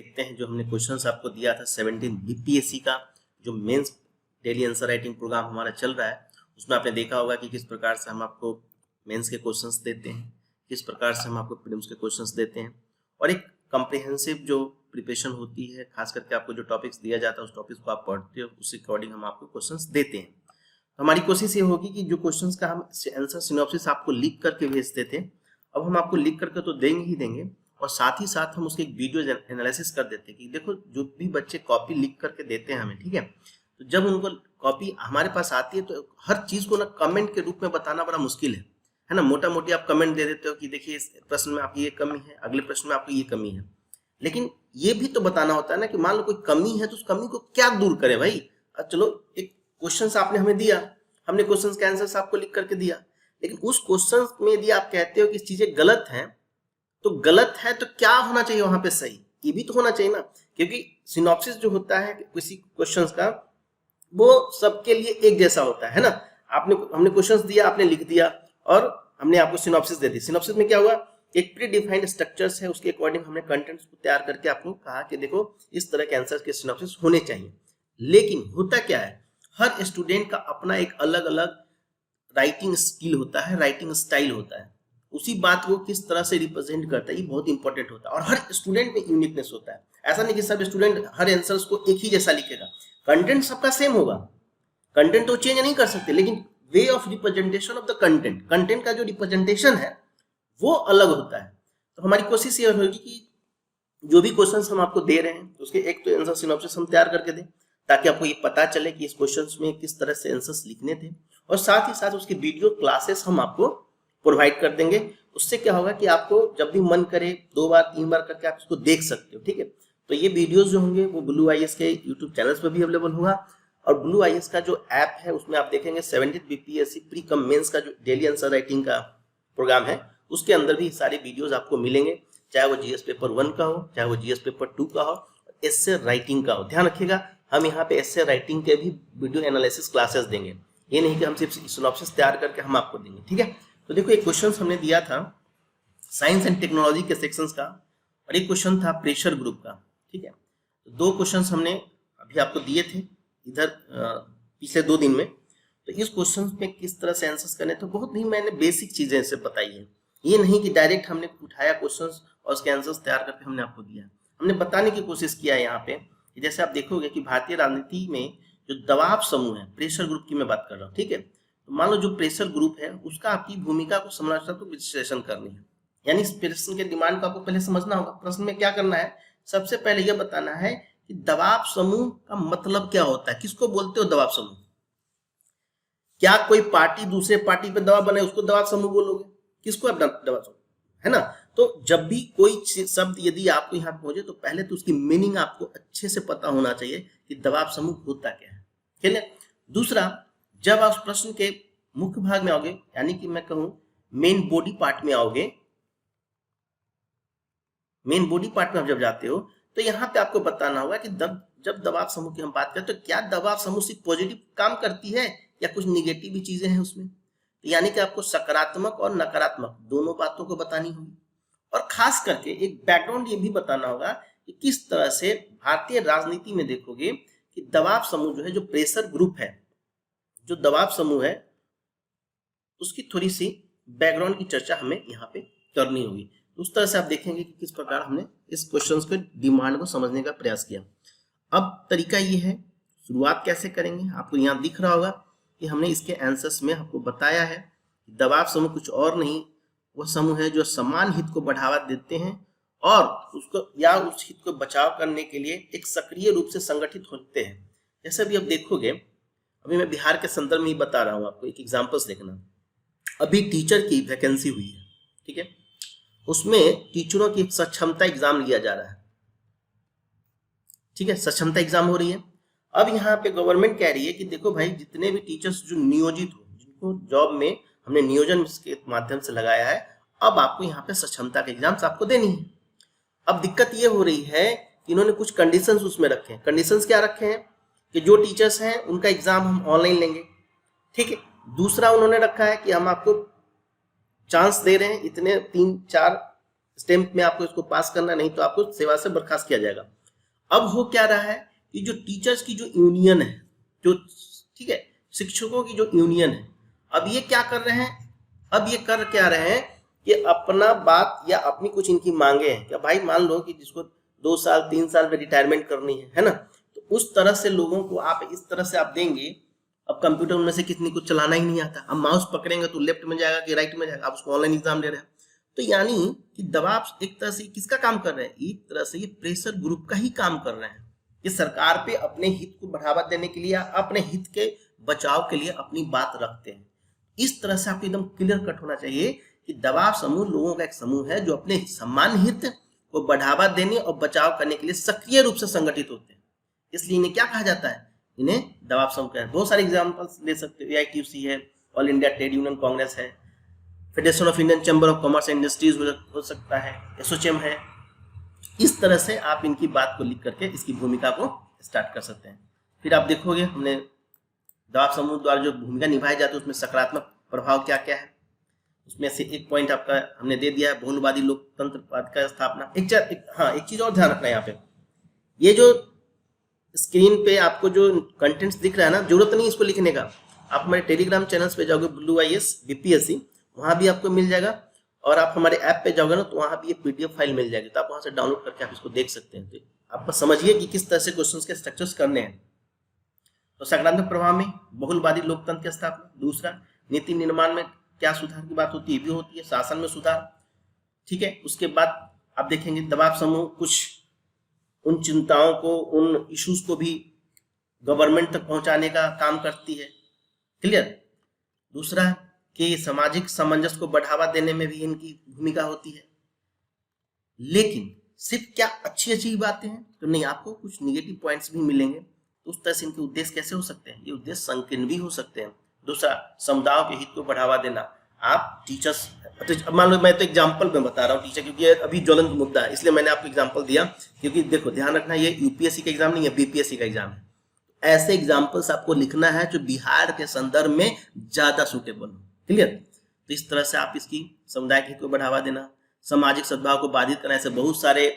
देखते हैं जो हमने क्वेश्चंस आपको दिया था 17 बीपीएससी का जो mains daily answer writing programme हमारा चल रहा है, उसमें आपने देखा होगा कि किस प्रकार से हम आपको मेंस के क्वेश्चंस देते हैं, किस प्रकार से हम आपको प्रीलिम्स के क्वेश्चंस देते हैं और एक कॉम्प्रिहेंसिव जो प्रिपरेशन होती है, खास करके आपको जो टॉपिक्स दिया जाता है उस टॉपिक्स को आप पढ़ते हो, उस अकॉर्डिंग हम आपको क्वेश्चंस देते हैं। तो हमारी कोशिश ये होगी कि जो क्वेश्चंस का हम आंसर सिनॉप्सिस आपको लिख करके भेजते थे, अब हम आपको लिख करके तो देंगे ही देंगे और साथ ही साथ हम उसके एक वीडियो एनालिसिस कर देते हैं कि देखो जो भी बच्चे कॉपी लिख करके देते हैं हमें, ठीक है, तो जब उनको कॉपी हमारे पास आती है तो हर चीज को ना कमेंट के रूप में बताना बड़ा मुश्किल है ना। मोटा मोटी आप कमेंट दे देते हो कि देखिए इस प्रश्न में आपकी ये कमी है, अगले प्रश्न में आपकी ये कमी है, लेकिन ये भी तो बताना होता है ना कि मान लो कोई कमी है तो उस कमी को क्या दूर करे भाई। चलो एक क्वेश्चन आपने हमें दिया, हमने क्वेश्चन के आंसर आपको लिख करके दिया, लेकिन उस क्वेश्चन में यदि आप कहते हो कि चीजें गलत हैं तो गलत है तो क्या होना चाहिए वहां पे सही, ये भी तो होना चाहिए ना। क्योंकि सिनॉप्सिस जो होता है किसी क्वेश्चंस का वो सबके लिए एक जैसा होता है ना। हमने क्वेश्चंस दिया, आपने लिख दिया और हमने आपको सिनॉप्सिस दे दी। सिनॉप्सिस में क्या हुआ, एक प्री डिफाइंड स्ट्रक्चर्स है, उसके अकॉर्डिंग हमने कंटेंट्स को तैयार करके आपको कहा कि देखो इस तरह के आंसर के सिनॉप्सिस होने चाहिए। लेकिन होता क्या है, हर स्टूडेंट का अपना एक अलग अलग राइटिंग स्किल होता है, राइटिंग स्टाइल होता है, उसी बात को किस तरह से रिप्रेजेंट करता है ये बहुत इंपॉर्टेंट होता है। और हर स्टूडेंट में यूनिकनेस होता है, ऐसा नहीं कि सब स्टूडेंट हर आंसर्स को एक ही जैसा लिखेगा। कंटेंट सबका सेम होगा, कंटेंट तो चेंज नहीं कर सकते, लेकिन way of representation of the content, content का जो रिप्रेजेंटेशन है वो अलग होता है। तो हमारी कोशिश ये होगी कि जो भी क्वेश्चंस हम आपको दे रहे हैं उसके एक तो आंसर सिनॉप्सिस हम तैयार करके दें ताकि आपको ये पता चले कि इस क्वेश्चंस में किस तरह से आंसर्स लिखने थे, और साथ ही साथ उसकी वीडियो क्लासेस हम आपको प्रोवाइड कर देंगे। उससे क्या होगा कि आपको जब भी मन करे 2 बार 3 बार करके आप इसको देख सकते हो, ठीक है। तो ये वीडियोस जो होंगे वो ब्लू आईएएस के यूट्यूब चैनल्स पर भी अवेलेबल होगा, और ब्लू आईएएस का जो ऐप है उसमें आप देखेंगे 17 बीपीएससी प्री कम मेंस का जो डेली आंसर राइटिंग का प्रोग्राम है उसके अंदर भी सारे वीडियोस आपको मिलेंगे, चाहे वो जीएस पेपर 1 का हो, चाहे वो जीएस पेपर 2 का हो, एस्से राइटिंग का हो। ध्यान रखिएगा, हम यहाँ पे एस्से राइटिंग के भी वीडियो एनालिसिस क्लासेस देंगे, ये नहीं कि हम सिर्फ सिनॉप्सिस तैयार करके हम आपको देंगे, ठीक है। तो देखो एक क्वेश्चन हमने दिया था साइंस एंड टेक्नोलॉजी के सेक्शंस का और एक क्वेश्चन था प्रेशर ग्रुप का, ठीक है। तो 2 क्वेश्चन हमने अभी आपको दिए थे इधर पिछले 2 दिन में। तो इस क्वेश्चन में किस तरह से आंसर्स करने, तो बहुत ही मैंने बेसिक चीजें इससे बताई है, ये नहीं कि डायरेक्ट हमने उठाया क्वेश्चंस और उसके आंसर्स तैयार करके हमने आपको दिया। हमने बताने की कोशिश किया है यहाँ पे कि जैसे आप देखोगे कि भारतीय राजनीति में जो दबाव समूह है, प्रेशर ग्रुप की मैं बात कर रहा हूँ, ठीक है। तो मान लो जो प्रेशर ग्रुप है उसका आपकी भूमिका को समझना तो विश्लेषण करनी है, यानी इस प्रश्न के डिमांड को आपको पहले समझना होगा। प्रश्न में क्या करना है, सबसे पहले यह बताना है कि दबाव समूह का मतलब क्या होता है, किसको बोलते हो दबाव समूह। क्या कोई पार्टी दूसरे पार्टी पे दबाव बनाए उसको दबाव समूह बोलोगे, किसको आप दबाव समूह, है ना। तो जब भी कोई शब्द यदि आपको यहाँ पहुंचे तो पहले तो उसकी मीनिंग आपको अच्छे से पता होना चाहिए कि दबाव समूह होता क्या है, ठीक है। दूसरा, जब आप उस प्रश्न के मुख्य भाग में आओगे, यानी कि मैं कहूं मेन बॉडी पार्ट में आओगे, मेन बॉडी पार्ट में आप जब जाते हो तो यहाँ पे आपको बताना होगा कि जब दबाव समूह की हम बात करते हैं तो क्या दबाव समूह सिर्फ पॉजिटिव काम करती है या कुछ निगेटिव भी चीजें हैं उसमें। तो यानी कि आपको सकारात्मक और नकारात्मक दोनों बातों को बतानी होगी, और खास करके एक बैकग्राउंड ये भी बताना होगा कि किस तरह से भारतीय राजनीति में देखोगे कि दबाव समूह जो है, जो प्रेशर ग्रुप है, जो दबाव समूह है, उसकी थोड़ी सी बैकग्राउंड की चर्चा हमें यहाँ पे करनी होगी। उस तरह से आप देखेंगे कि किस प्रकार हमने इस क्वेश्चन के डिमांड को समझने का प्रयास किया। अब तरीका ये है, शुरुआत कैसे करेंगे, आपको यहाँ दिख रहा होगा कि हमने इसके आंसर्स में आपको बताया है दबाव समूह कुछ और नहीं, वह समूह है जो समान हित को बढ़ावा देते हैं और उसको या उस हित को बचाव करने के लिए एक सक्रिय रूप से संगठित होते हैं। जैसे भी आप देखोगे, अभी मैं बिहार के संदर्भ में ही बता रहा हूँ आपको, एक एग्जाम्पल्स देखना। अभी टीचर की वैकेंसी हुई है, ठीक है, उसमें टीचरों की सक्षमता एग्जाम लिया जा रहा है, ठीक है, सक्षमता एग्जाम हो रही है। अब यहाँ पे गवर्नमेंट कह रही है कि देखो भाई, जितने भी टीचर्स जो नियोजित हो, जिनको जॉब में हमने नियोजन के माध्यम से लगाया है, अब आपको यहाँ पे सक्षमता के एग्जाम्स आपको देनी है। अब दिक्कत ये हो रही है कि इन्होंने कुछ कंडीशंस उसमें रखे हैं। कंडीशंस क्या रखे हैं कि जो टीचर्स हैं उनका एग्जाम हम ऑनलाइन लेंगे, ठीक है। दूसरा उन्होंने रखा है कि हम आपको चांस दे रहे हैं, इतने 3-4 स्टेम्प में आपको इसको पास करना, नहीं तो आपको सेवा से बर्खास्त किया जाएगा। अब हो क्या रहा है कि जो टीचर्स की जो यूनियन है, जो ठीक है शिक्षकों की जो यूनियन है, अब ये क्या कर रहे हैं, अब ये कर क्या रहे हैं कि अपना बात या अपनी कुछ इनकी मांगे हैं क्या भाई, मान लो कि जिसको 2 साल 3 साल में रिटायरमेंट करनी है ना, तो उस तरह से लोगों को आप इस तरह से आप देंगे। अब कंप्यूटर में से कितनी कुछ चलाना ही नहीं आता, अब माउस पकड़ेंगे तो लेफ्ट में जाएगा कि राइट में जाएगा, आप उसको ऑनलाइन एग्जाम दे रहे हैं। तो यानी कि दबाव एक तरह से किसका काम कर रहे हैं, एक तरह से ये प्रेशर ग्रुप का ही काम कर रहे हैं कि सरकार पे अपने हित को बढ़ावा देने के लिए, अपने हित के बचाव के लिए अपनी बात रखते हैं। इस तरह से आपको एकदम क्लियर कट होना चाहिए कि दबाव समूह लोगों का एक समूह है जो अपने समान हित को बढ़ावा देने और बचाव करने के लिए सक्रिय रूप से संगठित होते हैं। इसलिए इन्हें क्या कहा जाता है, इन्हें दबाव समूह कहते हैं। बहुत सारे एग्जांपल्स ले सकते हो, AITUC है, All India Trade Union Congress है, Federation of Indian Chamber of Commerce and Industries हो सकता है, एसोचैम है। इस तरह से आप इनकी बात को लिख करके इसकी भूमिका को स्टार्ट कर सकते हैं। फिर आप देखोगे हमने दबाव समूह द्वारा जो भूमिका निभाई जाती है उसमें सकारात्मक प्रभाव क्या क्या है, उसमें से एक पॉइंट आपका हमने दे दिया है, बहुलवादी लोकतंत्र का स्थापना। एक चीज और ध्यान रखना है यहाँ पे, ये जो स्क्रीन पे आपको जो कंटेंट्स दिख रहा है ना, जरूरत नहीं इसको लिखने का, आप हमारे टेलीग्राम चैनल्स पे जाओगे BlueIS BPSC, वहां भी आपको मिल जाएगा, और आप हमारे ऐप पे जाओगे ना तो वहां भी ये PDF फाइल मिल जाएगी, तो आप वहां से डाउनलोड करके आप इसको देख सकते हैं। तो आप समझिए कि किस तरह से क्वेश्चंस के स्ट्रक्चर्स करने हैं। तो सकारात्मक प्रभाव में बहुलवादी लोकतंत्र की स्थापना। दूसरा, नीति निर्माण में क्या सुधार की बात होती है, भी होती है, शासन में सुधार, ठीक है। उसके बाद आप देखेंगे दबाव समूह कुछ उन चिंताओं को, उन इश्यूज को भी गवर्नमेंट तक पहुंचाने का काम करती है, क्लियर। दूसरा कि सामाजिक सामंजस्य को बढ़ावा देने में भी इनकी भूमिका होती है। लेकिन सिर्फ क्या अच्छी बातें हैं तो नहीं, आपको कुछ निगेटिव पॉइंट्स भी मिलेंगे। तो उस तरह से इनके उद्देश्य कैसे हो सकते हैं, ये उद्देश्य संकीर्ण भी हो सकते हैं। दूसरा, समुदायों के हित को बढ़ावा देना। आप टीचर्स, तो मान लो मैं तो एग्जांपल में बता रहा हूँ टीचर, क्योंकि ये अभी ज्वलंत मुद्दा है, इसलिए मैंने आपको एग्जांपल दिया। क्योंकि देखो ध्यान रखना, ये UPSC का एग्जाम नहीं है, BPSC का एग्जाम है। ऐसे एग्जाम्पल्स आपको लिखना है जो बिहार के संदर्भ में ज्यादा सुटेबल हो, क्लियर। तो इस तरह से आप इसकी समुदाय के हित को बढ़ावा देना, सामाजिक सद्भाव को बाधित करना। ऐसे बहुत सारे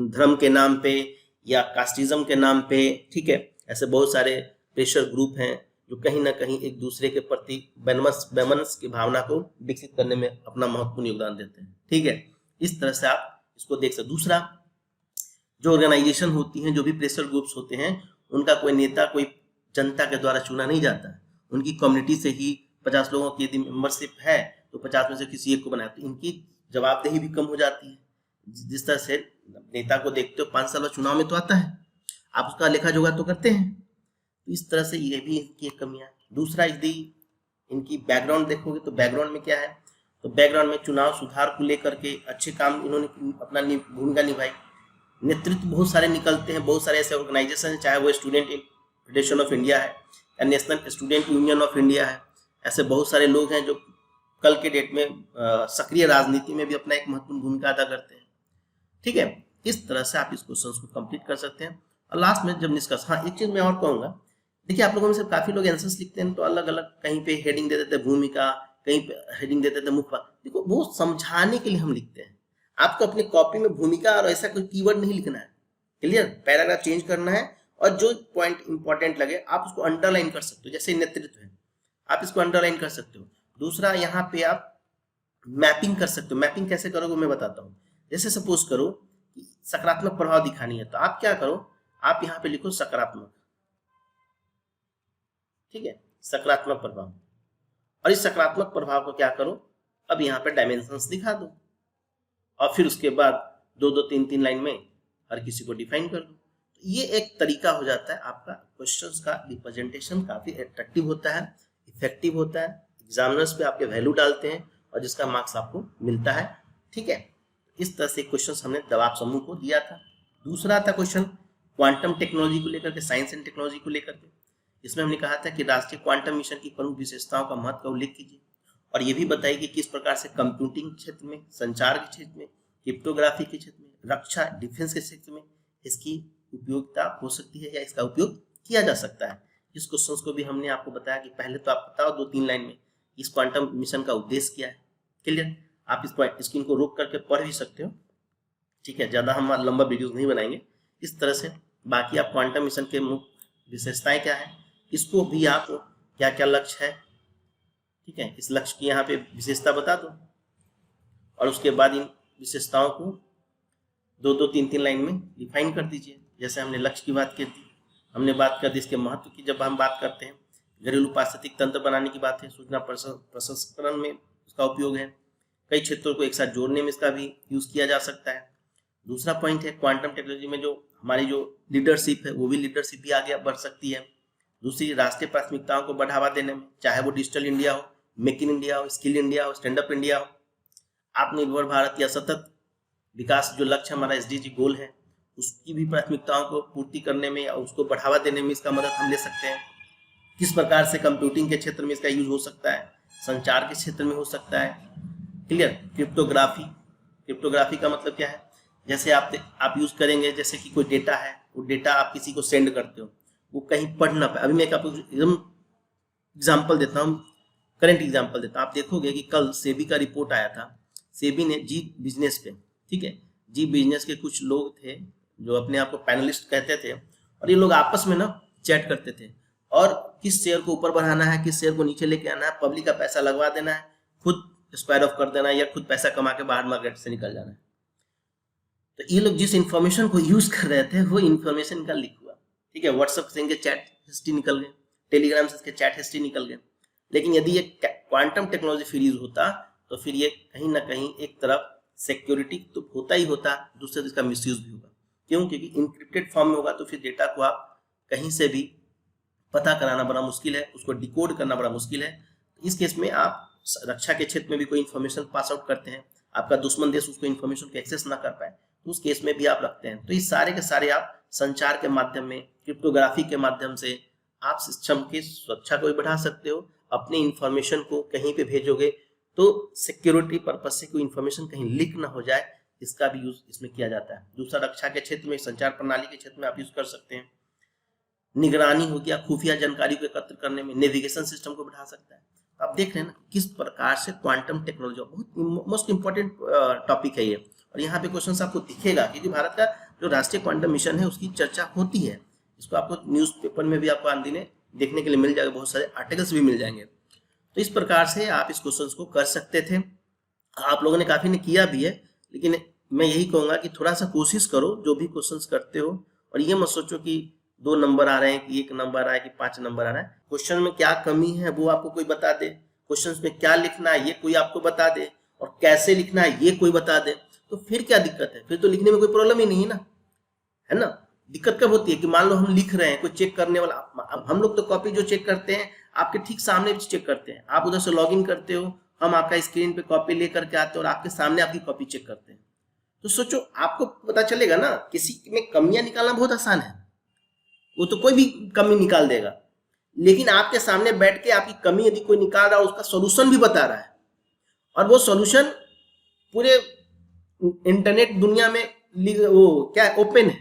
धर्म के नाम पे या कास्टिज्म के नाम पे, ठीक है, ऐसे बहुत सारे प्रेशर ग्रुप हैं जो कहीं ना कहीं एक दूसरे के प्रति वैमनस्य की भावना को विकसित करने में अपना महत्वपूर्ण योगदान देते हैं, ठीक है। इस तरह से आप इसको देख सकते। दूसरा, जो ऑर्गेनाइजेशन होती हैं, जो भी प्रेशर ग्रुप्स होते हैं, उनका कोई नेता कोई जनता के द्वारा चुना नहीं जाता है, उनकी कम्युनिटी से ही 50 लोगों की यदि मेंबरशिप है तो 50 में से किसी एक को बनाया, तो इनकी जवाबदेही भी कम हो जाती है। जिस तरह से नेता को देखते हो 5 साल बाद चुनाव में तो आता है, आप उसका लेखा जोखा तो करते हैं। तो इस तरह से ये भी इनकी एक कमियां। दूसरा, यदि इनकी बैकग्राउंड देखोगे तो बैकग्राउंड में क्या है, तो बैकग्राउंड में चुनाव सुधार को लेकर के अच्छे काम इन्होंने अपना भूमिका निभाई। नेतृत्व बहुत सारे निकलते हैं, बहुत सारे ऐसे ऑर्गेनाइजेशन है, चाहे वो स्टूडेंट फेडरेशन ऑफ इंडिया है या national student union of India है। ऐसे बहुत सारे लोग हैं जो कल के डेट में सक्रिय राजनीति में भी अपना एक महत्वपूर्ण भूमिका अदा करते हैं, ठीक है। इस तरह से आप इस क्वेश्चन को कंप्लीट कर सकते हैं। और लास्ट में जब निष्कर्ष, हाँ एक चीज मैं और कहूंगा, देखिए आप लोगों में से काफी लोग आंसर्स लिखते हैं तो अलग अलग, कहीं पे हेडिंग दे देते भूमिका, कहीं पे हेडिंग दे देते मुख्य। देखो वो समझाने के लिए हम लिखते हैं, आपको अपनी कॉपी में भूमिका और ऐसा कोई कीवर्ड नहीं लिखना है, क्लियर। पैराग्राफ चेंज करना है और जो पॉइंट इंपॉर्टेंट लगे आप उसको अंडरलाइन कर सकते हो, जैसे नेतृत्व है आप इसको अंडरलाइन कर सकते हो। दूसरा, यहाँ पे आप मैपिंग कर सकते हो। मैपिंग कैसे करोगे मैं बताता हूँ। जैसे सपोज करो कि सकारात्मक प्रभाव दिखानी है, तो आप क्या करो, आप यहाँ पे लिखो सकारात्मक, ठीक है, सकारात्मक प्रभाव। और इस सकारात्मक प्रभाव को क्या करो, अब यहाँ पे डायमेंशंस दिखा दो और फिर उसके बाद 2-2, 3-3 लाइन में हर किसी को डिफाइन कर दो। तो ये एक तरीका हो जाता है, आपका क्वेश्चंस का रिप्रेजेंटेशन काफी अट्रैक्टिव होता है, इफेक्टिव होता है, एग्जामिनर्स पे आपके वैल्यू डालते हैं और जिसका मार्क्स आपको मिलता है, ठीक है। इस तरह से क्वेश्चन हमने दबाव समूह को दिया था। दूसरा था क्वेश्चन क्वांटम टेक्नोलॉजी को लेकर के, साइंस एंड टेक्नोलॉजी को लेकर के। इसमें हमने कहा था कि राष्ट्रीय क्वांटम मिशन की प्रमुख विशेषताओं का महत्व का उल्लेख कीजिए और ये भी बताइए कि किस प्रकार से कंप्यूटिंग क्षेत्र में, संचार के क्षेत्र में, क्रिप्टोग्राफी के क्षेत्र में, रक्षा डिफेंस के क्षेत्र में इसकी उपयोगिता हो सकती है या इसका उपयोग किया जा सकता है। इस क्वेश्चन को भी हमने आपको बताया कि पहले तो आप बताओ 2-3 लाइन में इस क्वांटम मिशन का उद्देश्य क्या है, क्लियर। आप इसको इनको रोक करके पढ़ भी सकते हो, ठीक है। ज़्यादा हम लंबा वीडियोस नहीं बनाएंगे इस तरह से। बाकी आप क्वांटम मिशन के मुख्य विशेषताएं क्या है, इसको भी आप क्या क्या लक्ष्य है, ठीक है, इस लक्ष्य की यहाँ पे विशेषता बता दो और उसके बाद इन विशेषताओं को 2-2, 3-3 लाइन में डिफाइन कर दीजिए। जैसे हमने लक्ष्य की बात की थी, हमने बात कर दी इसके महत्व की। जब हम बात करते हैं घरेलू पारिस्थितिक तंत्र बनाने की बात है, सूचना प्रसंस्करण में उसका उपयोग है, कई क्षेत्रों को एक साथ जोड़ने में इसका भी यूज किया जा सकता है। दूसरा पॉइंट है क्वांटम टेक्नोलॉजी में जो हमारी जो लीडरशिप है वो भी लीडरशिप भी आगे बढ़ सकती है। दूसरी राष्ट्रीय प्राथमिकताओं को बढ़ावा देने में, चाहे वो डिजिटल इंडिया हो, मेक इन इंडिया हो, स्किल इंडिया हो, स्टैंड अप इंडिया हो, आत्मनिर्भर भारत या सतत विकास जो लक्ष्य हमारा एसडीजी गोल है उसकी भी प्राथमिकताओं को पूर्ति करने में या उसको बढ़ावा देने में इसका मदद हम ले सकते हैं। किस प्रकार से कंप्यूटिंग के क्षेत्र में इसका यूज हो सकता है, संचार के क्षेत्र में हो सकता है, क्लियर। क्रिप्टोग्राफी का मतलब क्या है, जैसे आप यूज करेंगे, जैसे कि कोई डेटा है, वो डेटा आप किसी को सेंड करते हो, वो कहीं पढ़ ना पाए। अभी मैं आपको एकदम एग्जाम्पल देता हूँ, करंट एग्जाम्पल देता हूँ। आप देखोगे कि कल सेबी का रिपोर्ट आया था, सेबी ने जी बिजनेस पे, ठीक है, जी बिजनेस के कुछ लोग थे जो अपने आप को पैनलिस्ट कहते थे, और ये लोग आपस में ना चैट करते थे और किस शेयर को ऊपर बढ़ाना है, किस शेयर को नीचे लेके आना है, पब्लिक का पैसा लगवा देना है, खुद स्क्वायर ऑफ कर देना है या खुद पैसा कमा के बाहर मार्केट से निकल जाना है। तो ये लोग जिस इंफॉर्मेशन को यूज कर रहे थे वो इंफॉर्मेशन का लीक हुआ, ठीक है। व्हाट्सएप से इनके चैट हिस्ट्री निकल गए, टेलीग्राम से इसके चैट हिस्ट्री निकल गए। लेकिन यदि ये क्वांटम टेक्नोलॉजी फ्री यूज होता तो फिर ये कहीं ना कहीं एक तरफ सिक्योरिटी तो होता ही होता, दूसरे इसका मिसयूज भी होगा। क्यों? क्योंकि इंक्रिप्टेड फॉर्म में होगा तो फिर डेटा को आप कहीं से भी पता कराना बड़ा मुश्किल है, उसको डिकोड करना बड़ा मुश्किल है। इस केस में आप रक्षा के क्षेत्र में भी कोई इन्फॉर्मेशन पास आउट करते हैं, आपका दुश्मन देश उसको इन्फॉर्मेशन को एक्सेस ना कर पाए, तो उस केस में भी आप रखते हैं। तो इस सारे के सारे आप संचार के माध्यम में, क्रिप्टोग्राफी के माध्यम से आप सिस्टम की सुरक्षा को भी बढ़ा सकते हो। अपने इंफॉर्मेशन को कहीं पे भेजोगे तो सिक्योरिटी पर्पज से कोई इंफॉर्मेशन कहीं लीक ना हो जाए, इसका भी यूज इसमें किया जाता है। दूसरा, रक्षा के क्षेत्र में, संचार प्रणाली के क्षेत्र में आप यूज कर सकते हैं। निगरानी हो गया, खुफिया जानकारी को एकत्र करने में, नेविगेशन सिस्टम को बढ़ा सकता है। आप देख रहे हैं ना किस प्रकार से क्वांटम टेक्नोलॉजी बहुत मोस्ट इंपॉर्टेंट टॉपिक है ये, और यहाँ पे क्वेश्चन आपको दिखेगा क्योंकि भारत का जो राष्ट्रीय क्वांटम मिशन है उसकी चर्चा होती है। इसको आपको न्यूज़पेपर में भी आपको आन दिने देखने के लिए मिल जाएगा, बहुत सारे आर्टिकल्स भी मिल जाएंगे। तो इस प्रकार से आप इस क्वेश्चन को कर सकते थे। आप लोगों ने काफी ने किया भी है, लेकिन मैं यही कहूंगा कि थोड़ा सा कोशिश करो जो भी क्वेश्चंस करते हो, और ये मत सोचो कि 2 नंबर आ रहे हैं कि 1 नंबर आ रहा है कि 5 नंबर आ रहा है। क्वेश्चन में क्या कमी है वो आपको कोई बता दे, क्वेश्चन में क्या लिखना है ये कोई आपको बता दे, और कैसे लिखना है ये कोई बता दे, तो फिर क्या दिक्कत है? फिर तो लिखने में कोई प्रॉब्लम ही नहीं है ना, है ना। दिक्कत कब होती है कि मान लो हम लिख रहे हैं, कोई चेक करने वाला, हम लोग तो कॉपी जो चेक करते हैं आपके ठीक सामने चेक करते हैं, आप उधर से लॉगिन करते हो, हम आपका स्क्रीन पे कॉपी लेकर के आते हैं और आपके सामने आपकी कॉपी चेक करते हैं। तो सोचो आपको पता चलेगा ना, किसी में कमियां निकालना बहुत आसान है, वो तो कोई भी कमी निकाल देगा, लेकिन आपके सामने बैठ के आपकी कमी यदि कोई निकाल रहा है, उसका सोल्यूशन भी बता रहा है, और वो सोल्यूशन पूरे इंटरनेट दुनिया में वो क्या ओपन है,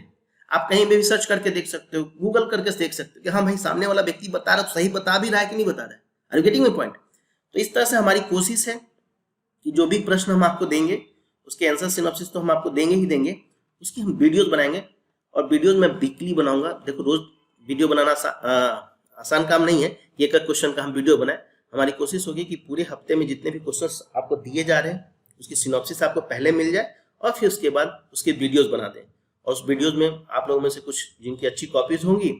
आप कहीं भी सर्च करके देख सकते हो, गूगल करके देख सकते हो कि हाँ भाई सामने वाला व्यक्ति बता रहा है, तो सही बता भी रहा है कि नहीं बता रहा है। Are you getting my point? तो इस तरह से हमारी कोशिश है कि जो भी प्रश्न हम आपको देंगे उसके आंसर सिनॉप्सिस तो हम आपको देंगे ही देंगे, उसकी हम वीडियोस बनाएंगे, और वीडियोस मैं वीकली बनाऊंगा। देखो रोज वीडियो बनाना आसान काम नहीं है कि एक क्वेश्चन का हम वीडियो बनाए। हमारी कोशिश होगी कि पूरे हफ्ते में जितने भी क्वेश्चन आपको दिए जा रहे हैं उसकी सिनॉप्सिस आपको पहले मिल जाए, और फिर उसके बाद उसके वीडियोस बना दें। और उस वीडियोस में आप लोगों में से कुछ जिनकी अच्छी कॉपीज होंगी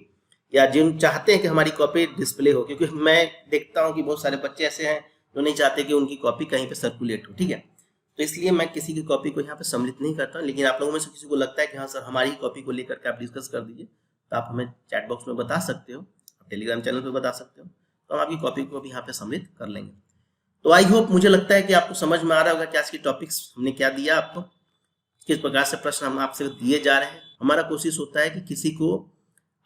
या जिन चाहते हैं कि हमारी कॉपी डिस्प्ले हो, क्योंकि मैं देखता हूं कि बहुत सारे बच्चे ऐसे हैं जो नहीं चाहते कि उनकी कॉपी कहीं पे सर्कुलेट हो, ठीक है। तो इसलिए मैं किसी की कॉपी को यहाँ पे सम्मिलित नहीं करता, लेकिन आप लोगों में से किसी को लगता है कि हाँ सर हमारी कॉपी को लेकर के आप डिस्कस कर दीजिए, तो आप हमें चैट बॉक्स में बता सकते हो, टेलीग्राम चैनल पर बता सकते हो, तो हम आपकी कॉपी को भी यहाँ पे सम्मिलित कर लेंगे। तो आई होप, मुझे लगता है कि आपको समझ में आ रहा होगा कि आज की टॉपिक्स हमने क्या दिया आपको, किस प्रकार से प्रश्न हम आपसे दिए जा रहे हैं। हमारा कोशिश होता है कि किसी को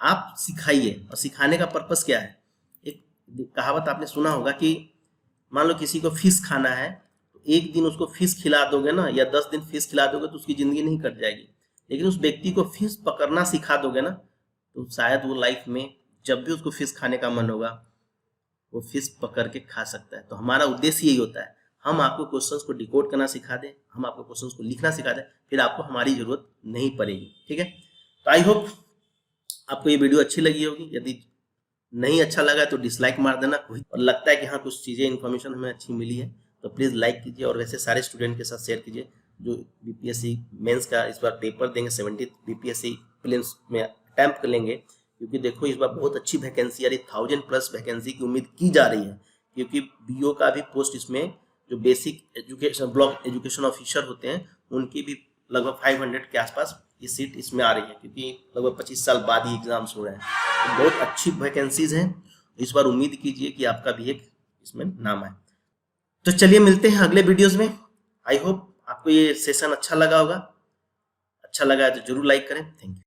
आप सिखाइए, और सिखाने का पर्पस क्या है। एक कहावत आपने सुना होगा कि मान लो किसी को फिश खाना है, तो एक दिन उसको फिश खिला दोगे ना, या 10 दिन फिश खिला दोगे तो उसकी जिंदगी नहीं कट जाएगी, लेकिन उस व्यक्ति को फिश पकड़ना सिखा दोगे ना, तो शायद वो लाइफ में जब भी उसको फिश खाने का मन होगा वो फिश पकड़ के खा सकता है। तो हमारा उद्देश्य यही होता है, हम आपको क्वेश्चंस को डिकोड करना सिखा दें, हम आपको क्वेश्चंस को लिखना सिखा दें, फिर आपको हमारी जरूरत नहीं पड़ेगी। ठीक है, तो आई होप आपको ये वीडियो अच्छी लगी होगी। यदि नहीं अच्छा लगा तो डिसलाइक मार देना, और लगता है कि हाँ कुछ चीज़ें इन्फॉर्मेशन हमें अच्छी मिली है तो प्लीज़ लाइक कीजिए, और वैसे सारे स्टूडेंट के साथ शेयर कीजिए जो बीपीएससी मेंस का इस बार पेपर देंगे, 70 बीपीएससी प्रीलिम्स में अटैम्प्ट कर लेंगे। क्योंकि देखो इस बार बहुत अच्छी वैकेंसी आ रही, 1000+ वैकेंसी की उम्मीद की जा रही है। क्योंकि बीओ का भी पोस्ट इसमें, जो basic education block education officer होते हैं उनकी भी लगभग 500 के आसपास ये सीट इसमें आ रही है, क्योंकि लगभग 25 साल बाद ही एग्जाम्स हो रहे हैं। तो बहुत अच्छी वैकेंसीज हैं, इस बार उम्मीद कीजिए कि आपका भी एक इसमें नाम आए। तो चलिए मिलते हैं अगले वीडियोस में। आई होप आपको ये सेशन अच्छा लगा होगा, अच्छा लगा है तो जरूर लाइक करें। Thank you.